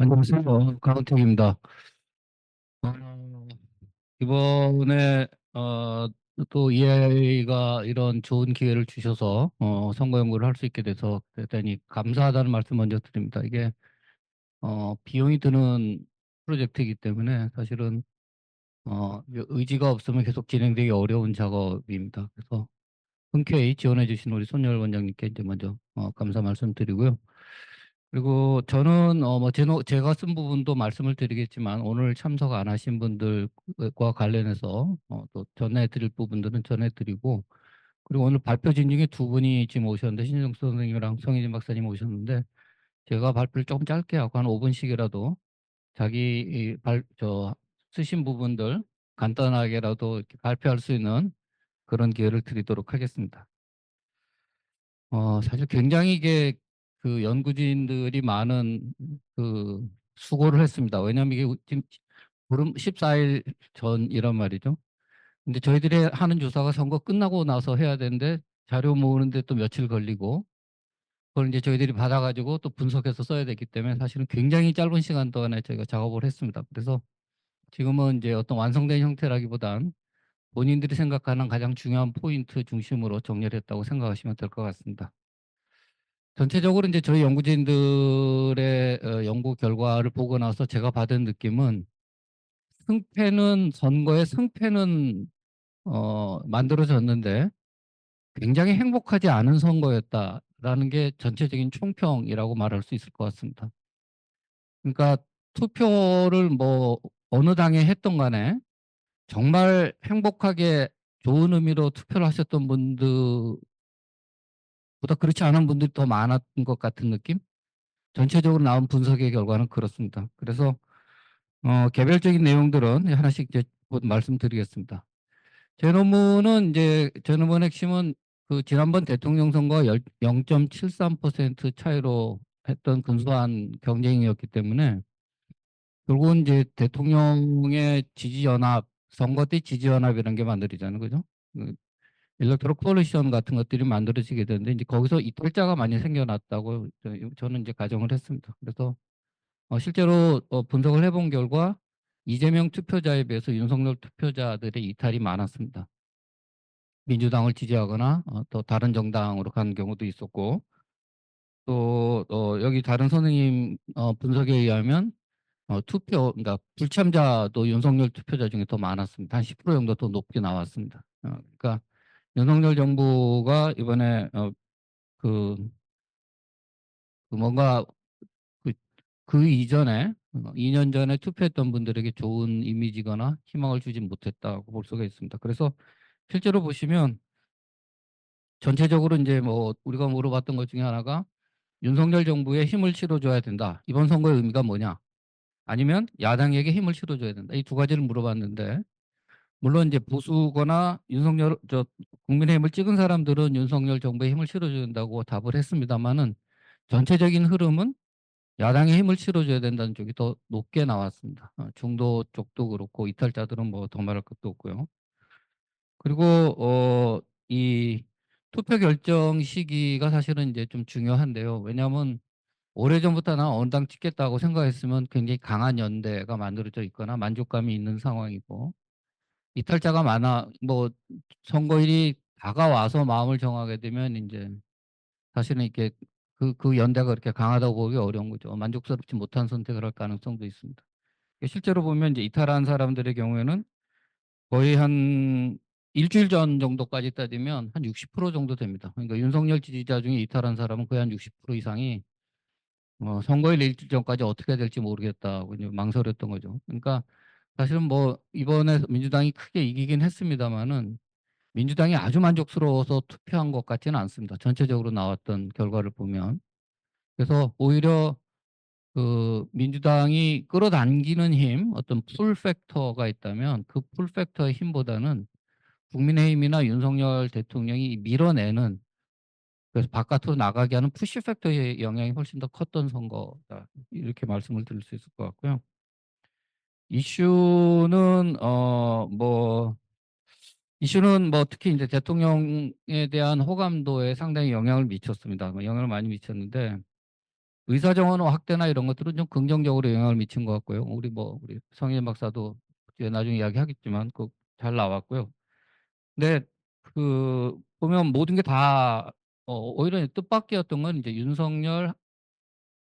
안녕하세요. 강은택입니다. 어, 이번에 또 EA가 이런 좋은 기회를 주셔서 선거 연구를 할 수 있게 돼서 대단히 감사하다는 말씀 먼저 드립니다. 이게 비용이 드는 프로젝트이기 때문에 사실은 의지가 없으면 계속 진행되기 어려운 작업입니다. 그래서 흔쾌히 지원해 주신 우리 손열 원장님께 이제 먼저 감사 말씀드리고요. 그리고 저는 제가 쓴 부분도 말씀을 드리겠지만 오늘 참석 안 하신 분들과 관련해서 또 전해드릴 부분들은 전해드리고, 그리고 오늘 발표진 중에 두 분이 지금 오셨는데, 신정 선생님이랑 성희진 박사님 오셨는데, 제가 발표를 조금 짧게 하고 한 5분씩이라도 자기 쓰신 부분들 간단하게라도 이렇게 발표할 수 있는 그런 기회를 드리도록 하겠습니다. 사실 굉장히 이게 그 연구진들이 많은 그 수고를 했습니다. 왜냐하면 이게 지금 보름 14일 전이란 말이죠. 근데 저희들이 하는 조사가 선거 끝나고 나서 해야 되는데 자료 모으는데 또 며칠 걸리고, 그걸 이제 저희들이 받아가지고 또 분석해서 써야 되기 때문에 사실은 굉장히 짧은 시간 동안에 저희가 작업을 했습니다. 그래서 지금은 이제 어떤 완성된 형태라기보단 본인들이 생각하는 가장 중요한 포인트 중심으로 정리를 했다고 생각하시면 될 것 같습니다. 전체적으로 이제 저희 연구진들의 연구 결과를 보고 나서 제가 받은 느낌은, 선거의 승패는 만들어졌는데 굉장히 행복하지 않은 선거였다라는 게 전체적인 총평이라고 말할 수 있을 것 같습니다. 그러니까 투표를 뭐 어느 당에 했던 간에 정말 행복하게 좋은 의미로 투표를 하셨던 분들보다 그렇지 않은 분들이 더 많았던 것 같은 느낌? 전체적으로 나온 분석의 결과는 그렇습니다. 그래서 개별적인 내용들은 하나씩 이제 말씀드리겠습니다. 제 논문 핵심은 그 지난번 대통령 선거 0.73% 차이로 했던 근소한 경쟁이었기 때문에 결국은 이제 대통령의 지지연합, 선거 때 지지연합이라는 게 만들어지잖아요. 그죠? 그 일렉토럴 콜리션 같은 것들이 만들어지게 되는데 이제 거기서 이탈자가 많이 생겨났다고 저는 이제 가정을 했습니다. 그래서 실제로 분석을 해본 결과 이재명 투표자에 비해서 윤석열 투표자들의 이탈이 많았습니다. 민주당을 지지하거나 또 다른 정당으로 가는 경우도 있었고, 또 여기 다른 선생님 분석에 의하면 그러니까 불참자도 윤석열 투표자 중에 더 많았습니다. 한 10% 정도 더 높게 나왔습니다. 그러니까 윤석열 정부가 이번에 그, 뭔가 그, 그 이전에 2년 전에 투표했던 분들에게 좋은 이미지거나 희망을 주지 못했다고 볼 수가 있습니다. 그래서 실제로 보시면 전체적으로 이제 뭐 우리가 물어봤던 것 중에 하나가 윤석열 정부에 힘을 실어줘야 된다. 이번 선거의 의미가 뭐냐? 아니면 야당에게 힘을 실어줘야 된다. 이 두 가지를 물어봤는데, 물론 이제 보수거나 국민의힘을 찍은 사람들은 윤석열 정부에 힘을 실어줘야 된다고 답을 했습니다만은, 전체적인 흐름은 야당에 힘을 실어줘야 된다는 쪽이 더 높게 나왔습니다. 중도 쪽도 그렇고 이탈자들은 뭐 더 말할 것도 없고요. 그리고 이 투표 결정 시기가 사실은 이제 좀 중요한데요. 왜냐하면 오래전부터 나 어느 당 찍겠다고 생각했으면 굉장히 강한 연대가 만들어져 있거나 만족감이 있는 상황이고, 이탈자가 많아 뭐 선거일이 다가와서 마음을 정하게 되면 이제 사실은 이렇게 그 연대가 그렇게 강하다고 보기 어려운 거죠. 만족스럽지 못한 선택을 할 가능성도 있습니다. 실제로 보면 이제 이탈한 사람들의 경우에는 거의 한 일주일 전 정도까지 따지면 한 60% 정도 됩니다. 그러니까 윤석열 지지자 중에 이탈한 사람은 거의 한 60% 이상이 선거일 일주일 전까지 어떻게 될지 모르겠다고 이제 망설였던 거죠. 그러니까 사실은 뭐 이번에 민주당이 크게 이기긴 했습니다만은 민주당이 아주 만족스러워서 투표한 것 같지는 않습니다. 전체적으로 나왔던 결과를 보면. 그래서 오히려 그 민주당이 끌어당기는 힘, 어떤 풀 팩터가 있다면 그 풀 팩터의 힘보다는 국민의힘이나 윤석열 대통령이 밀어내는, 그래서 바깥으로 나가게 하는 푸시 팩터의 영향이 훨씬 더 컸던 선거다. 이렇게 말씀을 드릴 수 있을 것 같고요. 이슈는 특히 이제 대통령에 대한 호감도에 상당히 영향을 미쳤습니다. 영향을 많이 미쳤는데, 의사정원 확대나 이런 것들은 좀 긍정적으로 영향을 미친 것 같고요. 우리 성인 박사도 뒤에 나중에 이야기하겠지만 그 잘 나왔고요. 근데 그 보면 모든 게 다 오히려 뜻밖이었던 건 이제 윤석열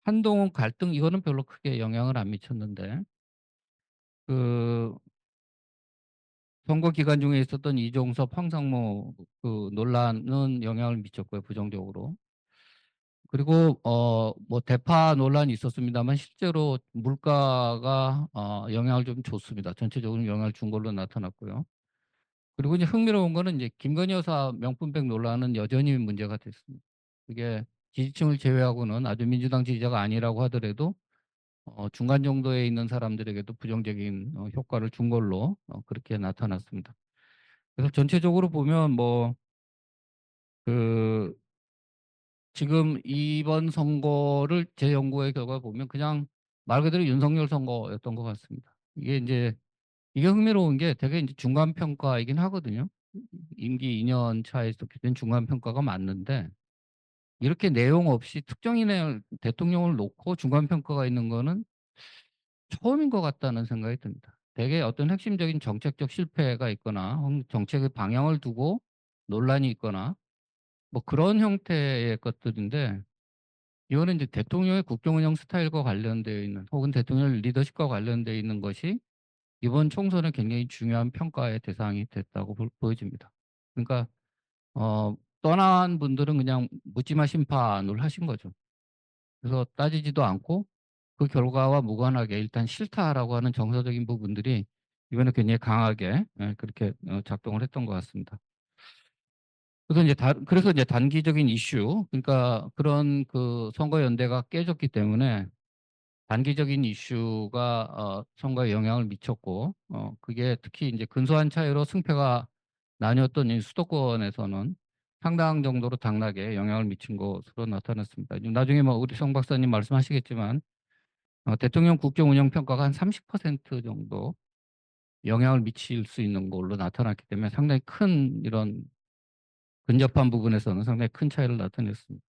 한동훈 갈등 이거는 별로 크게 영향을 안 미쳤는데 그 선거 기간 중에 있었던 이종섭 황상무 그 논란은 영향을 미쳤고요, 부정적으로. 그리고 뭐 대파 논란이 있었습니다만 실제로 물가가 영향을 좀 줬습니다. 전체적으로 영향을 준 걸로 나타났고요. 그리고 이제 흥미로운 거는 이제 김건희 여사 명품백 논란은 여전히 문제가 됐습니다. 그게 지지층을 제외하고는 아주 민주당 지지자가 아니라고 하더라도 중간 정도에 있는 사람들에게도 부정적인 효과를 준 걸로 그렇게 나타났습니다. 그래서 전체적으로 보면 뭐 그 지금 이번 선거를 제 연구의 결과 보면 그냥 말 그대로 윤석열 선거였던 것 같습니다. 이게 흥미로운 게 되게 이제 중간 평가이긴 하거든요. 임기 2년 차에 있었기 때문에 중간 평가가 맞는데 이렇게 내용 없이 특정인의 대통령을 놓고 중간 평가가 있는 거는 처음인 것 같다는 생각이 듭니다. 되게 어떤 핵심적인 정책적 실패가 있거나 정책의 방향을 두고 논란이 있거나 뭐 그런 형태의 것들인데 이거는 이제 대통령의 국정 운영 스타일과 관련되어 있는 혹은 대통령 리더십과 관련되어 있는 것이 이번 총선에 굉장히 중요한 평가의 대상이 됐다고 보여집니다. 그러니까 떠난 분들은 그냥 묻지마 심판을 하신 거죠. 그래서 따지지도 않고 그 결과와 무관하게 일단 싫다라고 하는 정서적인 부분들이 이번에 굉장히 강하게 그렇게 작동을 했던 것 같습니다. 그래서 이제 단기적인 이슈, 그러니까 그런 그 선거 연대가 깨졌기 때문에 단기적인 이슈가 선거에 영향을 미쳤고, 그게 특히 이제 근소한 차이로 승패가 나뉘었던 이 수도권에서는 상당 정도로 당락에 영향을 미친 것으로 나타났습니다. 나중에 뭐 우리 성 박사님 말씀하시겠지만 대통령 국정 운영 평가가 한 30% 정도 영향을 미칠 수 있는 걸로 나타났기 때문에 상당히 큰 이런 근접한 부분에서는 상당히 큰 차이를 나타냈습니다.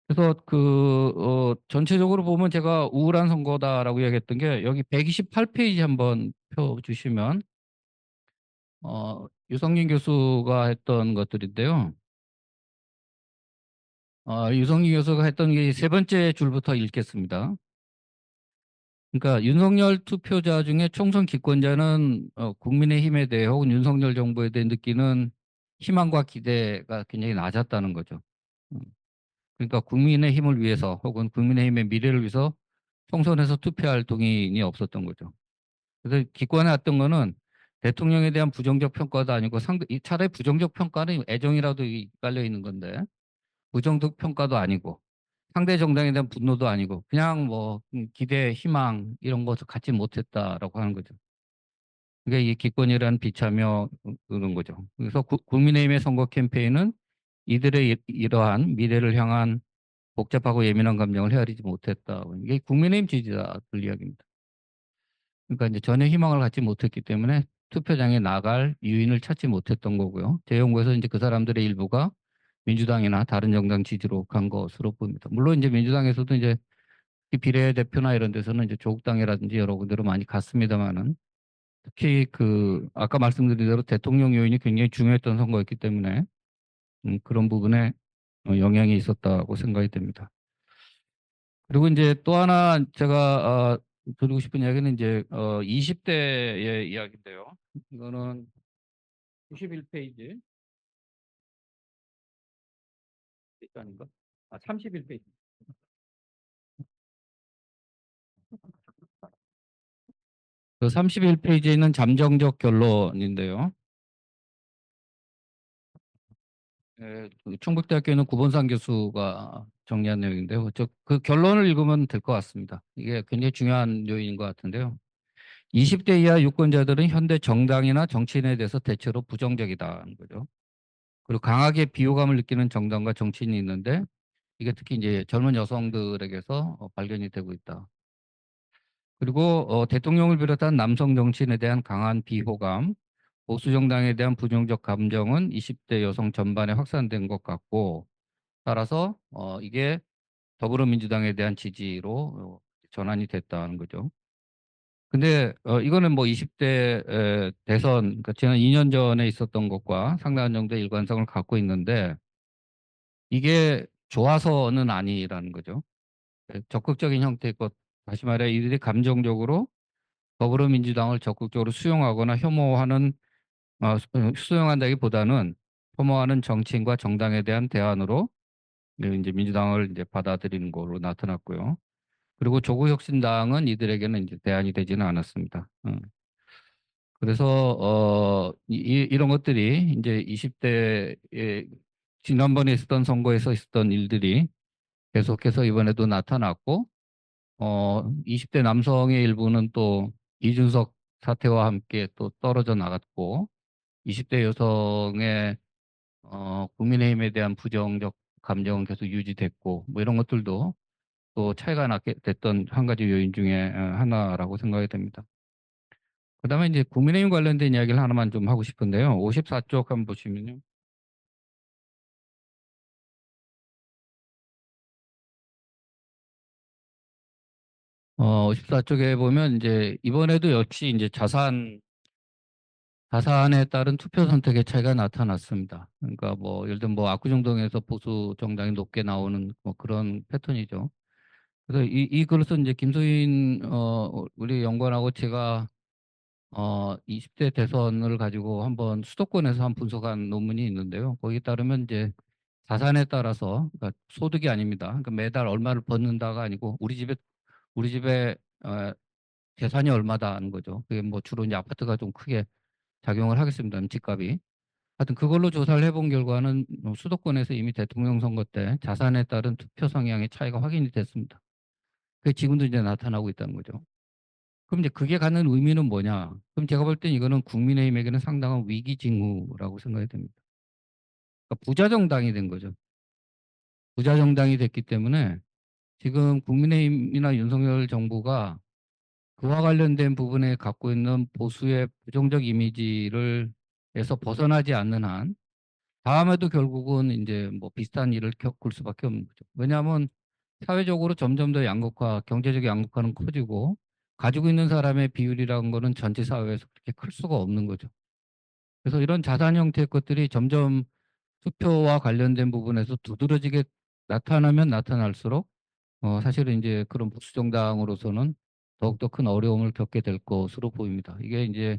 그래서 전체적으로 보면 제가 우울한 선거다라고 이야기했던 게 여기 128페이지 한번 펴 주시면 유성민 교수가 했던 것들인데요. 유성민 교수가 했던 게 세 번째 줄부터 읽겠습니다. 그러니까 윤석열 투표자 중에 총선 기권자는 국민의힘에 대해 혹은 윤석열 정부에 대해 느끼는 희망과 기대가 굉장히 낮았다는 거죠. 음, 그러니까 국민의힘을 위해서 혹은 국민의힘의 미래를 위해서 총선에서 투표할 동의인이 없었던 거죠. 그래서 기권해 왔던 거는 대통령에 대한 부정적 평가도 아니고 차라리 부정적 평가는 애정이라도 깔려 있는 건데 부정적 평가도 아니고 상대 정당에 대한 분노도 아니고 그냥 뭐 기대, 희망 이런 것을 갖지 못했다라고 하는 거죠. 그러니까 이 기권이라는 비참여 그런 거죠. 그래서 국민의힘의 선거 캠페인은 이들의 이러한 미래를 향한 복잡하고 예민한 감정을 헤아리지 못했다. 이게 국민의힘 지지자들 이야기입니다. 그러니까 이제 전혀 희망을 갖지 못했기 때문에 투표장에 나갈 유인을 찾지 못했던 거고요. 제 연구에서 이제 그 사람들의 일부가 민주당이나 다른 정당 지지로 간 것으로 보입니다. 물론 이제 민주당에서도 이제 비례대표나 이런 데서는 이제 조국당이라든지 여러 군데로 많이 갔습니다만은 특히 그 아까 말씀드린 대로 대통령 요인이 굉장히 중요했던 선거였기 때문에 그런 부분에 영향이 있었다고 생각이 됩니다. 그리고 이제 또 하나 제가 드리고 싶은 이야기는 이제 20대의 이야기인데요. 이거는 91페이지 아닌가? 31페이지. 그 31페이지에 있는 잠정적 결론인데요. 그 충북대학교는 구본산 교수가 정리한 내용인데요. 그 결론을 읽으면 될 것 같습니다. 이게 굉장히 중요한 요인인 것 같은데요. 20대 이하 유권자들은 현대 정당이나 정치인에 대해서 대체로 부정적이다는 거죠. 그리고 강하게 비호감을 느끼는 정당과 정치인이 있는데 이게 특히 이제 젊은 여성들에게서 발견이 되고 있다. 그리고 대통령을 비롯한 남성 정치인에 대한 강한 비호감, 보수 정당에 대한 부정적 감정은 20대 여성 전반에 확산된 것 같고 따라서 이게 더불어민주당에 대한 지지로 전환이 됐다는 거죠. 근데 이거는 뭐 20대 대선, 그러니까 지난 2년 전에 있었던 것과 상당한 정도의 일관성을 갖고 있는데 이게 좋아서는 아니라는 거죠. 적극적인 형태의 것, 다시 말해 이들이 감정적으로 더불어민주당을 적극적으로 수용하거나 혐오하는, 수용한다기보다는 혐오하는 정치인과 정당에 대한 대안으로 이제 민주당을 이제 받아들이는 걸로 나타났고요. 그리고 조국혁신당은 이들에게는 이제 대안이 되지는 않았습니다. 그래서 이런 것들이 이제 20대에 지난번에 있었던 선거에서 있었던 일들이 계속해서 이번에도 나타났고, 20대 남성의 일부는 또 이준석 사태와 함께 또 떨어져 나갔고, 20대 여성의 국민의힘에 대한 부정적 감정은 계속 유지됐고, 뭐 이런 것들도 또 차이가 나게 됐던 한 가지 요인 중에 하나라고 생각이 됩니다. 그다음에 이제 국민의힘 관련된 이야기를 하나만 좀 하고 싶은데요. 54쪽 한번 보시면요. 54쪽에 보면 이제 이번에도 역시 이제 자산에 따른 투표 선택의 차이가 나타났습니다. 그러니까 뭐 예를 들면 뭐 압구정동에서 보수 정당이 높게 나오는 뭐 그런 패턴이죠. 그래서 이 글에서 이제 김소인 우리 연구원하고 제가 20대 대선을 가지고 한번 수도권에서 한 분석한 논문이 있는데요. 거기에 따르면 이제 자산에 따라서, 그러니까 소득이 아닙니다. 그러니까 매달 얼마를 버는다가 아니고 우리 집에 재산이 얼마다는 거죠. 그게 뭐 주로 이제 아파트가 좀 크게 작용을 하겠습니다. 집값이. 하여튼 그걸로 조사를 해본 결과는 수도권에서 이미 대통령 선거 때 자산에 따른 투표 성향의 차이가 확인이 됐습니다. 그게 지금도 이제 나타나고 있다는 거죠. 그럼 이제 그게 갖는 의미는 뭐냐? 그럼 제가 볼 땐 이거는 국민의힘에게는 상당한 위기 징후라고 생각이 됩니다. 그러니까 부자 정당이 된 거죠. 부자 정당이 됐기 때문에 지금 국민의힘이나 윤석열 정부가 그와 관련된 부분에 갖고 있는 보수의 부정적 이미지를 에서 벗어나지 않는 한 다음에도 결국은 이제 뭐 비슷한 일을 겪을 수밖에 없는 거죠. 왜냐하면 사회적으로 점점 더 양극화, 경제적 양극화는 커지고 가지고 있는 사람의 비율이라는 거는 전체 사회에서 그렇게 클 수가 없는 거죠. 그래서 이런 자산 형태의 것들이 점점 투표와 관련된 부분에서 두드러지게 나타나면 나타날수록 사실은 이제 그런 보수 정당으로서는 더욱더 큰 어려움을 겪게 될 것으로 보입니다. 이게 이제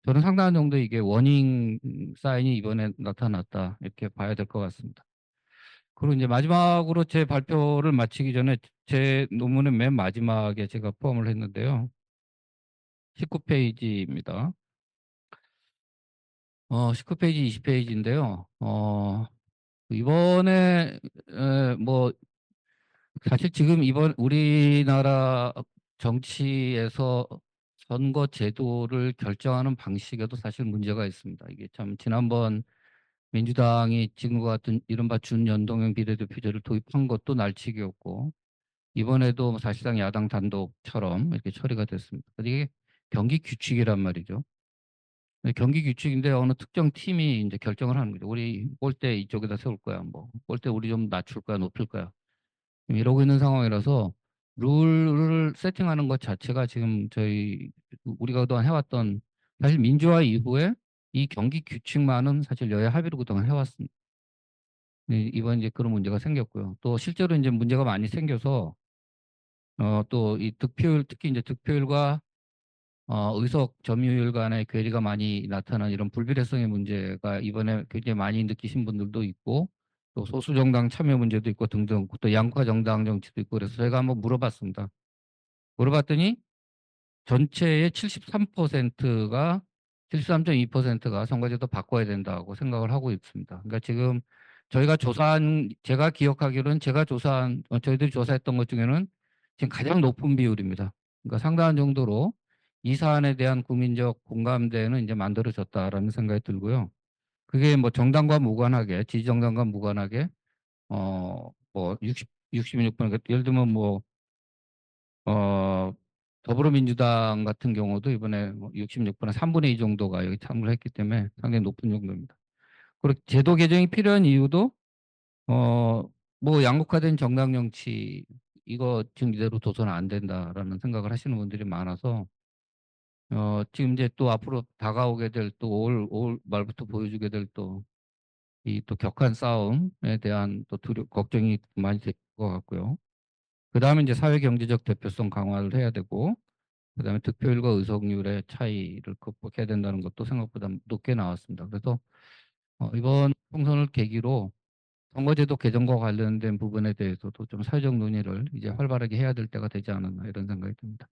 저는 상당한 정도 이게 워닝 사인이 이번에 나타났다 이렇게 봐야 될 것 같습니다. 그리고 이제 마지막으로 제 발표를 마치기 전에 제 논문의 맨 마지막에 제가 포함을 했는데요. 19페이지입니다. 19페이지, 20페이지인데요. 이번에 뭐 사실 지금 이번 우리나라 정치에서 선거 제도를 결정하는 방식에도 사실 문제가 있습니다. 이게 참 지난번 민주당이 지금과 같은 이른바 준연동형 비례대표제를 도입한 것도 날치기였고 이번에도 사실상 야당 단독처럼 이렇게 처리가 됐습니다. 이게 경기 규칙이란 말이죠. 경기 규칙인데 어느 특정 팀이 이제 결정을 하는 거죠. 우리 골대 이쪽에다 세울 거야. 뭐 골대 우리 좀 낮출 거야, 높일 거야. 지금 이러고 있는 상황이라서 룰을 세팅하는 것 자체가 지금 우리가 그동안 해왔던 사실 민주화 이후에 이 경기 규칙만은 사실 여야 합의로 그동안 해왔습니다. 이번 이제 그런 문제가 생겼고요. 또 실제로 이제 문제가 많이 생겨서 또 이 득표율 특히 이제 득표율과 의석 점유율 간의 괴리가 많이 나타난 이런 불비례성의 문제가 이번에 굉장히 많이 느끼신 분들도 있고 또 소수 정당 참여 문제도 있고 등등 또 양파 정당 정치도 있고 그래서 저희가 한번 물어봤습니다. 물어봤더니 전체의 73.2%가 선거제도 바꿔야 된다고 생각을 하고 있습니다. 그러니까 지금 제가 기억하기로는 저희들이 조사했던 것 중에는 지금 가장 높은 비율입니다. 그러니까 상당한 정도로 이 사안에 대한 국민적 공감대는 이제 만들어졌다라는 생각이 들고요. 그게 뭐 정당과 무관하게, 지지정당과 무관하게, 뭐 66번, 예를 들면 뭐 어, 더불어민주당 같은 경우도 이번에 뭐 66분의 3분의 2 정도가 여기 참여를 했기 때문에 상당히 높은 정도입니다. 그리고 제도 개정이 필요한 이유도 뭐 양극화된 정당 정치 이거 지금 이대로 둬서는 안 된다라는 생각을 하시는 분들이 많아서 지금 이제 또 앞으로 다가오게 될 또 올 말부터 보여주게 될 또 이 또 격한 싸움에 대한 또 걱정이 많이 될 것 같고요. 그다음에 이제 사회 경제적 대표성 강화를 해야 되고 그다음에 득표율과 의석률의 차이를 극복해야 된다는 것도 생각보다 높게 나왔습니다. 그래서 이번 총선을 계기로 선거제도 개정과 관련된 부분에 대해서도 좀 사회적 논의를 이제 활발하게 해야 될 때가 되지 않았나 이런 생각이 듭니다.